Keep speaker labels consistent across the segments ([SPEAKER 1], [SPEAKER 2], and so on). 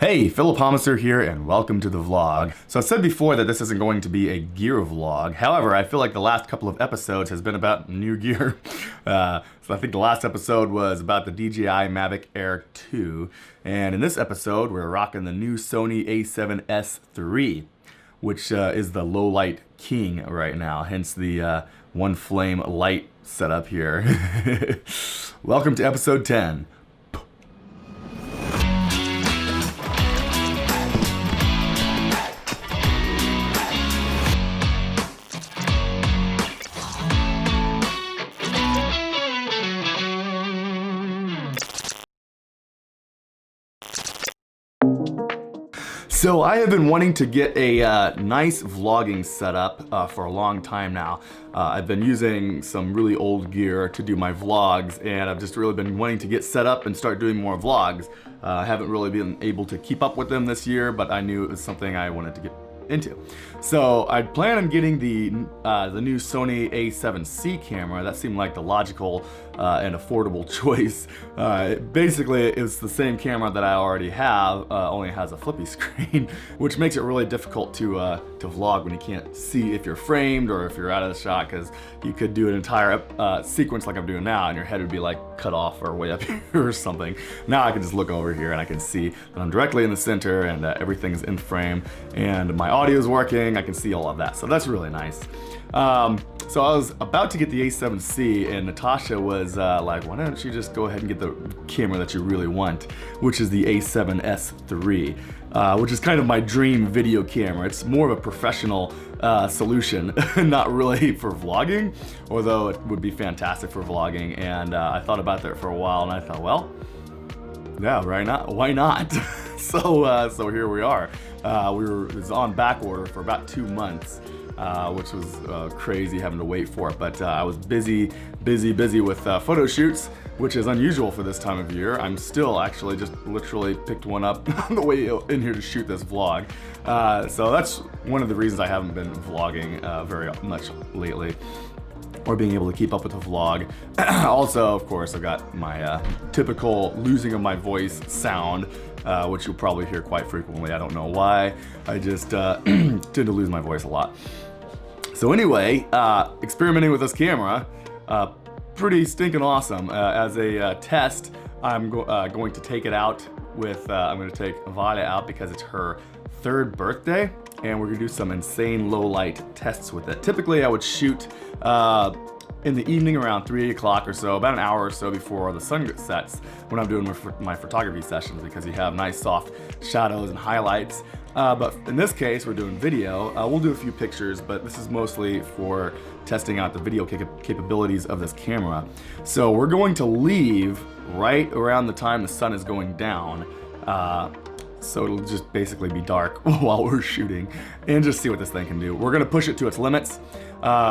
[SPEAKER 1] Hey, Phillip Haumesser here, and welcome to the vlog. So I said before that this isn't going to be a gear vlog. However, I feel like the last couple of episodes has been about new gear. So I think the last episode was about the DJI Mavic Air 2. And in this episode, we're rocking the new Sony A7S III, which is the low light king right now, hence the one flame light setup here. Welcome to episode 10. So I have been wanting to get a nice vlogging setup for a long time now. I've been using some really old gear to do my vlogs, and I've just really been wanting to get set up and start doing more vlogs. I haven't really been able to keep up with them this year, but I knew it was something I wanted to get into. So I plan on getting the new Sony A7SIII camera. That seemed like the logical and affordable choice. Basically, it's the same camera that I already have, only has a flippy screen, which makes it really difficult to vlog when you can't see if you're framed or if you're out of the shot, because you could do an entire sequence like I'm doing now, and your head would be like cut off or way up here or something. Now I can just look over here and I can see that I'm directly in the center and everything's in frame, and my audio is working. I can see all of that, so that's really nice. So I was about to get the A7C, and Natasha was like, why don't you just go ahead and get the camera that you really want, which is the A7S III, which is kind of my dream video camera. It's more of a professional solution, not really for vlogging, although it would be fantastic for vlogging. And I thought about that for a while, and I thought, well, yeah, right now, why not? So here we are. It was on back order for about 2 months. Which was crazy having to wait for it, but I was busy with photo shoots, which is unusual for this time of year. I'm still actually just literally picked one up on the way in here to shoot this vlog. So that's one of the reasons I haven't been vlogging very much lately, or being able to keep up with the vlog. Also, of course, I've got my typical losing of my voice sound, which you'll probably hear quite frequently. I don't know why. I just tend to lose my voice a lot. So anyway, experimenting with this camera, pretty stinking awesome. As a test, I'm going to take it out with, I'm going to take Vada out because it's her 3rd birthday, and we're going to do some insane low light tests with it. Typically, I would shoot in the evening around 3 o'clock or so, about an hour or so before the sun sets, when I'm doing my photography sessions, because you have nice soft shadows and highlights. But in this case, we're doing video. We'll do a few pictures, but this is mostly for testing out the video capabilities of this camera. So we're going to leave right around the time the sun is going down. So it'll just basically be dark while we're shooting, and just see what this thing can do. We're gonna push it to its limits,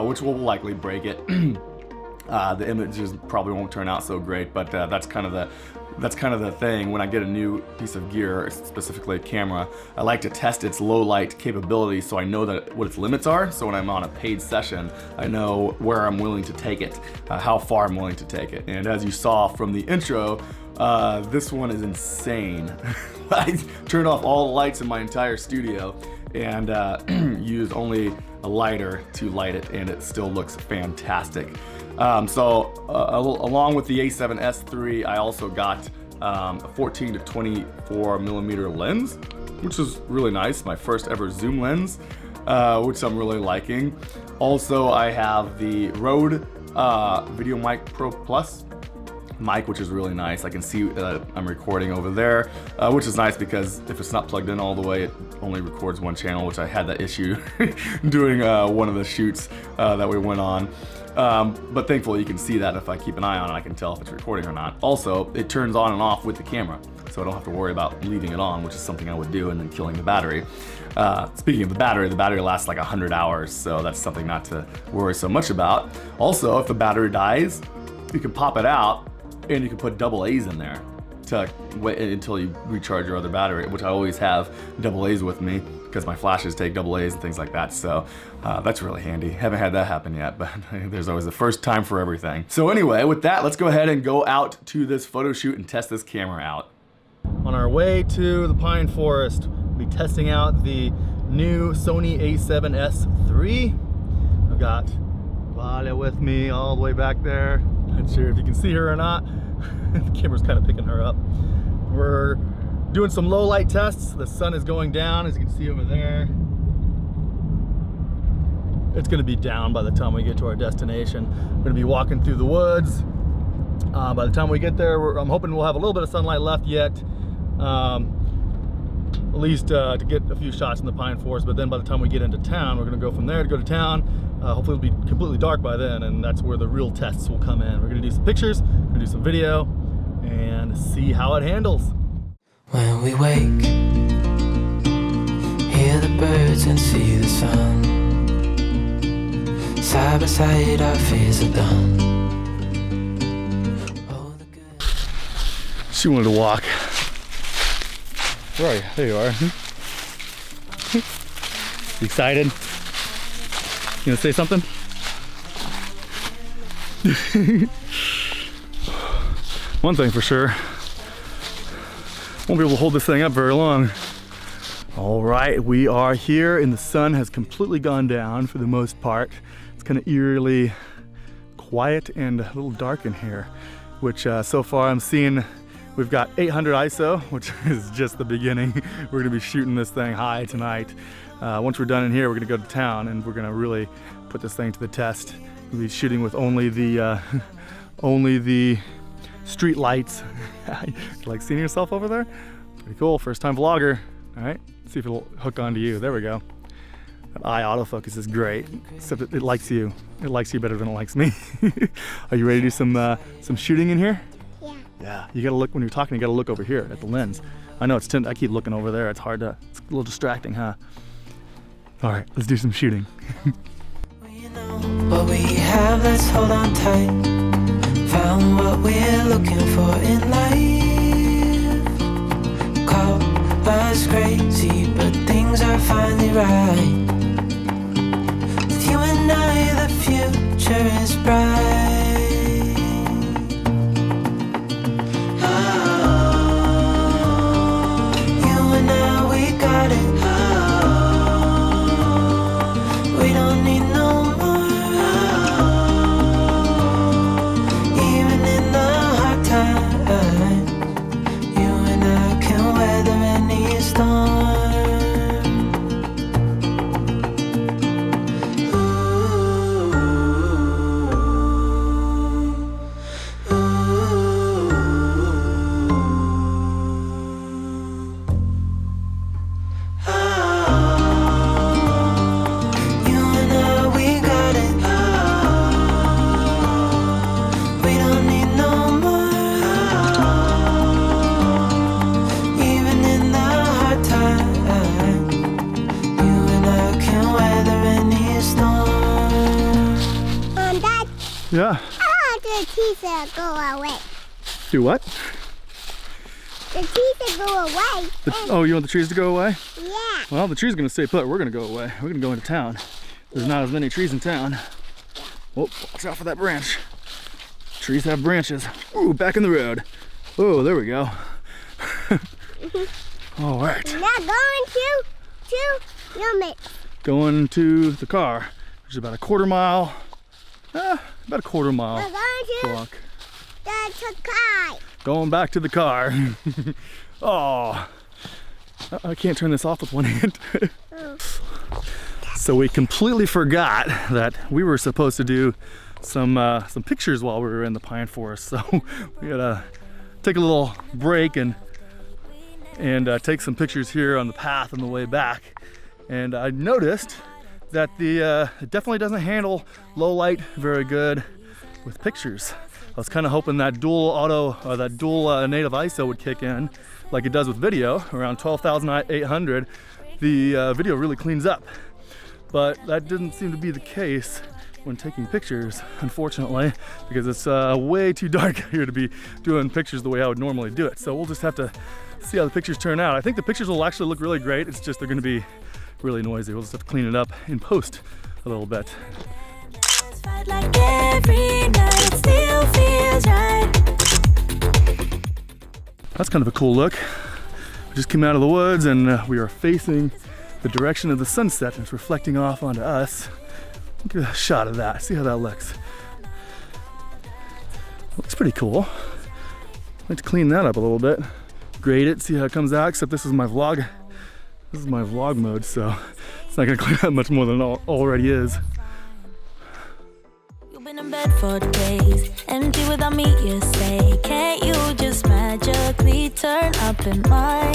[SPEAKER 1] which will likely break it. The images probably won't turn out so great, but that's kind of the thing. When I get a new piece of gear, specifically a camera, I like to test its low light capability, so I know what its limits are. So when I'm on a paid session, I know where I'm willing to take it, how far I'm willing to take it. And as you saw from the intro, this one is insane. I turned off all the lights in my entire studio and used only a lighter to light it, and it still looks fantastic. Along with the A7S III, I also got a 14 to 24 millimeter lens, which is really nice. My first ever zoom lens, which I'm really liking. Also, I have the Rode Video Mic Pro Plus mic, which is really nice. I can see that I'm recording over there, which is nice because if it's not plugged in all the way, it only records one channel, which I had that issue doing one of the shoots that we went on. But thankfully you can see that if I keep an eye on it, I can tell if it's recording or not. Also, it turns on and off with the camera, so I don't have to worry about leaving it on, which is something I would do, and then killing the battery. Speaking of the battery lasts like 100 hours, so that's something not to worry so much about. Also, if the battery dies, you can pop it out, and you can put AA's in there to wait until you recharge your other battery, which I always have AA's with me because my flashes take AA's and things like that. So that's really handy. Haven't had that happen yet, but there's always the first time for everything. So anyway, with that, let's go ahead and go out to this photo shoot and test this camera out. on our way to the pine forest. We'll be testing out the new Sony A7S III. I've got Valia with me all the way back there. Not sure if you can see her or not. The camera's kind of picking her up. We're doing some low light tests. The sun is going down, as you can see over there. It's gonna be down by the time we get to our destination. We're gonna be walking through the woods. By the time we get there, I'm hoping we'll have a little bit of sunlight left yet. At least to get a few shots in the pine forest, but then by the time we get into town, we're gonna go from there to go to town. Hopefully it'll be completely dark by then, and that's where the real tests will come in. We're gonna do some pictures, we're gonna do some video, and see how it handles.
[SPEAKER 2] When we wake, hear the birds and see the sun. Side by side, our fears are done. Oh, the good.
[SPEAKER 1] She wanted to walk. Where are you? There you are. You excited? You gonna say something? One thing for sure, won't be able to hold this thing up very long. All right, we are here and the sun has completely gone down for the most part. It's kind of eerily quiet and a little dark in here, which so far I'm seeing we've got 800 ISO, which is just the beginning. We're gonna be shooting this thing high tonight. Once we're done in here, we're gonna go to town and we're gonna really put this thing to the test. We'll be shooting with only the street lights. You like seeing yourself over there? Pretty cool, first time vlogger. All right, see if it'll hook onto you. There we go. That eye autofocus is great, except it likes you. It likes you better than it likes me. Are you ready to do some shooting in here?
[SPEAKER 3] Yeah.
[SPEAKER 1] Yeah, you gotta look, when you're talking, you gotta look over here at the lens. I know it's I keep looking over there. It's hard to, it's a little distracting, huh? All right, let's do some shooting.
[SPEAKER 2] We know what we have, let's hold on tight. Found what we're looking for in life. Call us crazy, but things are finally right. With you and I, the future is bright.
[SPEAKER 1] Yeah.
[SPEAKER 3] I want the trees to go away.
[SPEAKER 1] Do what?
[SPEAKER 3] The trees to go away.
[SPEAKER 1] Oh, you want the trees to go away?
[SPEAKER 3] Yeah.
[SPEAKER 1] Well, the trees are gonna stay put. We're gonna go away. We're gonna go into town. There's not as many trees in town. Oh, watch out for that branch. Trees have branches. Ooh, back in the road. Oh, there we go. All right.
[SPEAKER 3] Now going to your mate.
[SPEAKER 1] Going to the car, which is about a quarter mile. About a quarter mile
[SPEAKER 3] We're going to
[SPEAKER 1] walk.
[SPEAKER 3] the car.
[SPEAKER 1] Going back to the car. Oh, I can't turn this off with one hand. So we completely forgot that we were supposed to do some pictures while we were in the pine forest. So we gotta take a little break and take some pictures here on the path on the way back. And I noticed that it definitely doesn't handle low light very good with pictures. I was kind of hoping that dual native ISO would kick in like it does with video, around 12,800. The video really cleans up, but that didn't seem to be the case when taking pictures, unfortunately, because it's way too dark here to be doing pictures the way I would normally do it. So we'll just have to see how the pictures turn out. I think the pictures will actually look really great. It's just they're gonna be really noisy. We'll just have to clean it up in post a little bit.
[SPEAKER 4] Like every night still feels right.
[SPEAKER 1] That's kind of a cool look. just came out of the woods and we are facing the direction of the sunset and it's reflecting off onto us. Look at a shot of that, see how that looks. Looks pretty cool. I'd like to clean that up a little bit. Grade it, see how it comes out, except this is my vlog. This is my vlog mode, so it's not gonna clean up much more than it already is.
[SPEAKER 4] You've been in bed for days, empty without me, you say. Can't you just magically turn up in mine?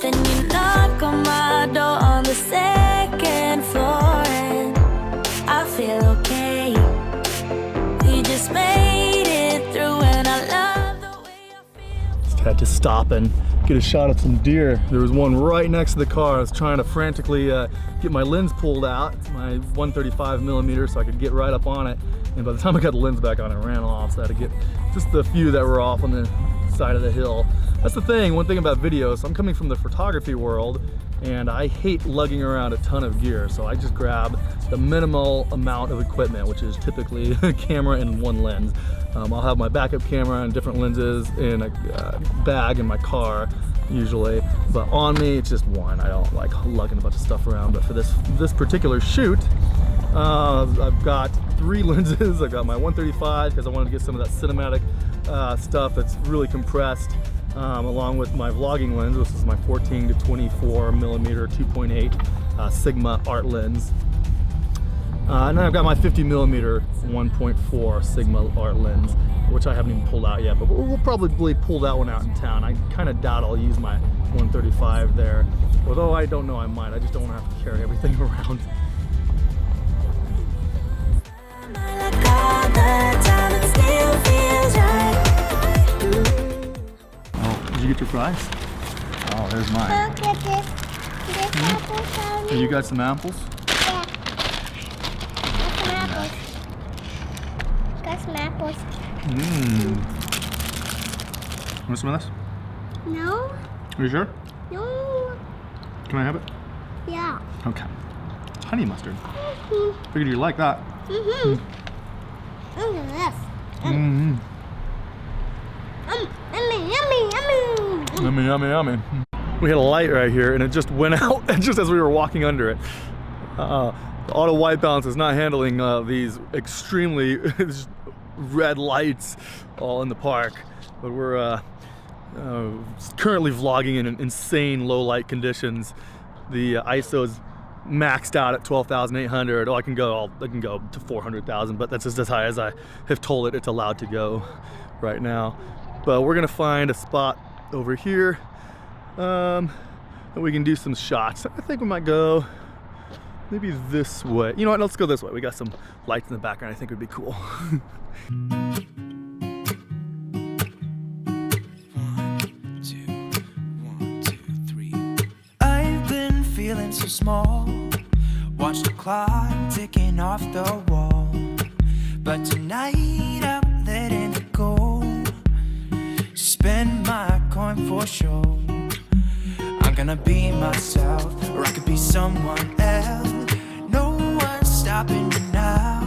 [SPEAKER 4] Then you knock on my door on the second floor and I feel okay. We just made it through and I love the way I feel.
[SPEAKER 1] Just had to stop and get a shot of some deer. There was one right next to the car. I was trying to frantically get my lens pulled out, my 135mm, so I could get right up on it. And by the time I got the lens back on, it ran off. So I had to get just the few that were off on the side of the hill. That's the thing, one thing about video. So I'm coming from the photography world and I hate lugging around a ton of gear. So I just grab the minimal amount of equipment, which is typically a camera and one lens. I'll have my backup camera and different lenses in a bag in my car usually, but on me it's just one. I don't like lugging a bunch of stuff around, but for this particular shoot, I've got 3 lenses. I've got my 135 because I wanted to get some of that cinematic stuff that's really compressed, along with my vlogging lens. This is my 14 to 24mm 2.8 Sigma art lens. And then I've got my 50mm 1.4 Sigma art lens, which I haven't even pulled out yet, but we'll probably pull that one out in town. I kind of doubt I'll use my 135 there, although I don't know, I might. I just don't want to have to carry everything around. Oh, did you get your fries? Oh, there's mine.
[SPEAKER 3] Look at this apples on
[SPEAKER 1] Oh, you got some apples?
[SPEAKER 3] Yeah. Got some apples. Got some apples.
[SPEAKER 1] Want some of this?
[SPEAKER 3] No.
[SPEAKER 1] Are you sure?
[SPEAKER 3] No.
[SPEAKER 1] Can I have it?
[SPEAKER 3] Yeah.
[SPEAKER 1] Okay. It's honey mustard. Figured you'd like that.
[SPEAKER 3] Look at this. Yummy, yummy, yummy.
[SPEAKER 1] Yummy, yummy, yummy. We had a light right here and it just went out just as we were walking under it. The auto white balance is not handling these extremely red lights all in the park, but we're currently vlogging in insane low light conditions. The ISO is maxed out at 12,800. Oh, I can go to 400,000, but that's just as high as I have told it it's allowed to go right now. But we're gonna find a spot over here that we can do some shots. I think we might go maybe this way. You know what, let's go this way. We got some lights in the background I think would be cool.
[SPEAKER 2] I've been feeling so small. Watch the clock ticking off the wall. But tonight I'm letting it go. Spend my coin for sure. I'm gonna be myself, or I could be someone else. No one's stopping me now.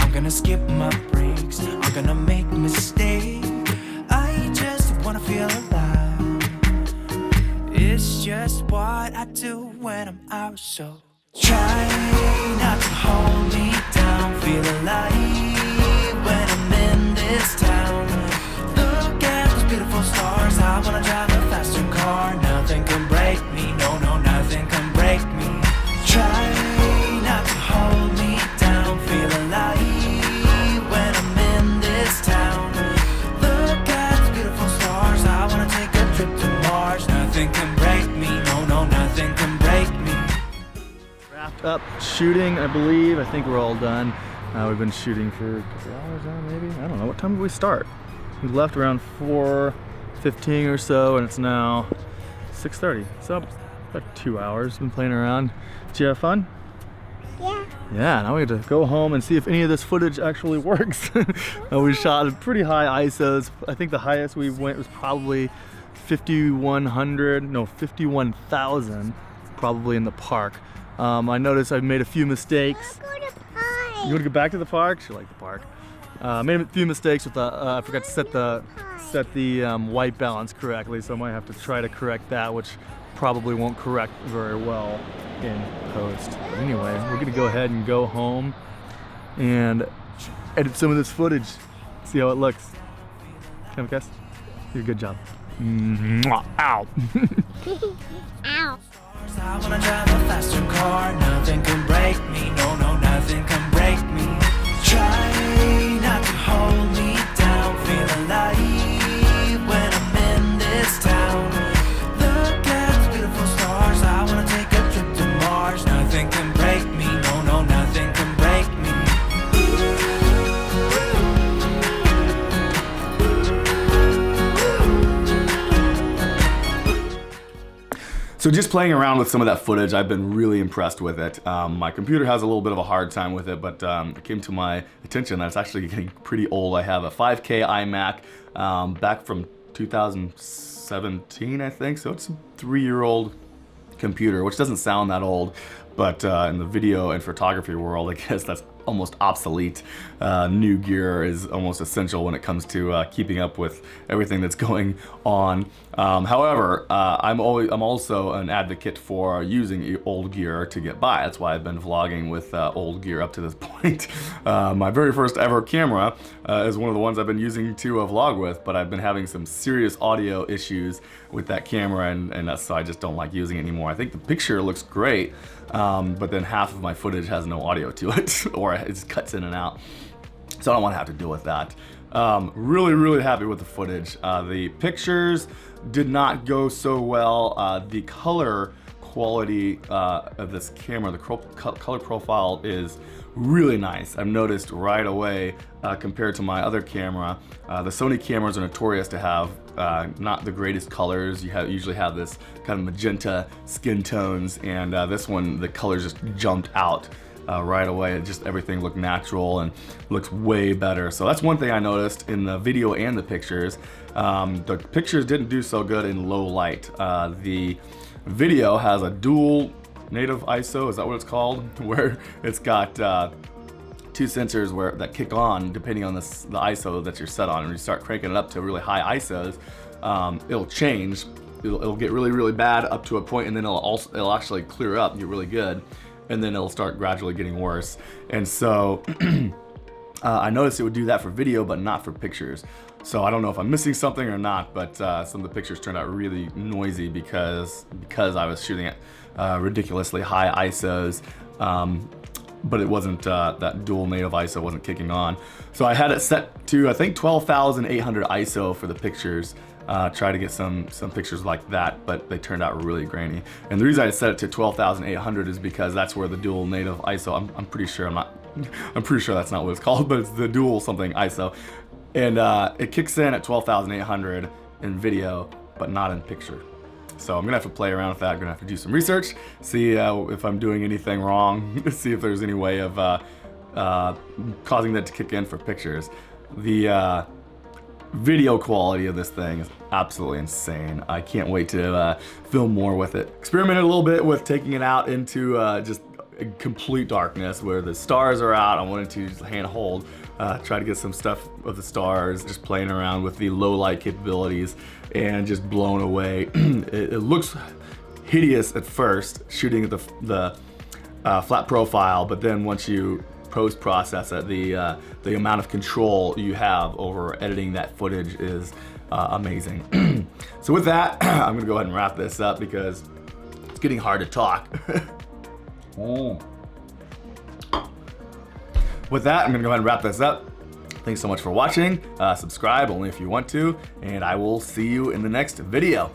[SPEAKER 2] I'm gonna skip my breaks. I'm gonna make mistakes. I just wanna feel alive. It's just what I do when I'm out, so try not to hold me down. Feel alive when I'm in this town. Look at those beautiful stars. I wanna drive a faster car. Nothing can break me. No, no, nothing can break me. Try not to hold me down. Feel alive when I'm in this town. Look at those beautiful stars. I wanna take a trip to Mars. Nothing can break me. No, no, nothing can break me.
[SPEAKER 1] Wrapped up shooting, I believe. I think we're all done. We've been shooting for a couple hours now, maybe. I don't know. What time did we start? We left around 4:15 or so, and it's now 6:30. So about 2 hours. Been playing around. Did you have fun?
[SPEAKER 3] Yeah.
[SPEAKER 1] Yeah. Now we have to go home and see if any of this footage actually works. We shot at pretty high ISOs. I think the highest we went was probably 51,000, probably in the park. I noticed I've made a few mistakes.
[SPEAKER 3] Go to pie.
[SPEAKER 1] You want to go back to the park? She liked the park. Made a few mistakes with the, I forgot to set the white balance correctly, so I might have to try to correct that, which probably won't correct very well in post. But anyway, we're gonna go ahead and go home and edit some of this footage, see how it looks. Come, Cass? You did a good job. Mwah. Ow.
[SPEAKER 3] Ow.
[SPEAKER 2] I wanna drive a faster car, nothing can break me, no, no, nothing can break me. Try not to hold me down, feel alive when I'm in this town. Look at the beautiful stars, I wanna take a trip to Mars. Nothing can break me, no, no, nothing can break me.
[SPEAKER 1] So just playing around with some of that footage, I've been really impressed with it. My computer has a little bit of a hard time with it, but it came to my attention that it's actually getting pretty old. I have a 5K iMac back from 2017, I think, so it's a 3-year-old computer, which doesn't sound that old, but in the video and photography world, I guess that's almost obsolete. New gear is almost essential when it comes to keeping up with everything that's going on. However, I'm also an advocate for using old gear to get by. That's why I've been vlogging with old gear up to this point. My very first ever camera is one of the ones I've been using to vlog with, but I've been having some serious audio issues with that camera, and that's so I just don't like using it anymore. I think the picture looks great, but then half of my footage has no audio to it, or it just cuts in and out. So I don't want to have to deal with that. Really happy with the footage. The pictures did not go so well. The color quality of this camera, the color profile is really nice. I've noticed right away compared to my other camera. The Sony cameras are notorious to have not the greatest colors. You usually have this kind of magenta skin tones, and this one, the colors just jumped out right away. Everything looked natural and looks way better. So that's one thing I noticed in the video and the pictures. The pictures didn't do so good in low light. The video has a dual native ISO, is that what it's called? Where it's got 2 sensors that kick on depending on the ISO that you're set on. And when you start cranking it up to really high ISOs, it'll change. It'll get really bad up to a point, and then it'll actually clear up and get really good, and then it'll start gradually getting worse. And so I noticed it would do that for video, but not for pictures. So I don't know if I'm missing something or not, but some of the pictures turned out really noisy because I was shooting at ridiculously high ISOs, but it wasn't, that dual native ISO wasn't kicking on. So I had it set to, I think, 12,800 ISO for the pictures. Try to get some pictures like that, but they turned out really grainy. And the reason I set it to 12,800 is because that's where the dual native ISO, I'm pretty sure that's not what it's called, but it's the dual something ISO. And it kicks in at 12,800 in video, but not in picture. So I'm gonna have to play around with that. I'm gonna have to do some research, see if I'm doing anything wrong, see if there's any way of causing that to kick in for pictures. The video quality of this thing is absolutely insane. I can't wait to film more with it. Experimented a little bit with taking it out into just complete darkness where the stars are out. I wanted to just handhold, try to get some stuff of the stars, just playing around with the low light capabilities, and just blown away. It looks hideous at first, shooting at the flat profile, but then once you post-process it, the amount of control you have over editing that footage is amazing. So with that, I'm gonna go ahead and wrap this up because it's getting hard to talk. With that, I'm gonna go ahead and wrap this up. Thanks so much for watching. Subscribe only if you want to, and I will see you in the next video.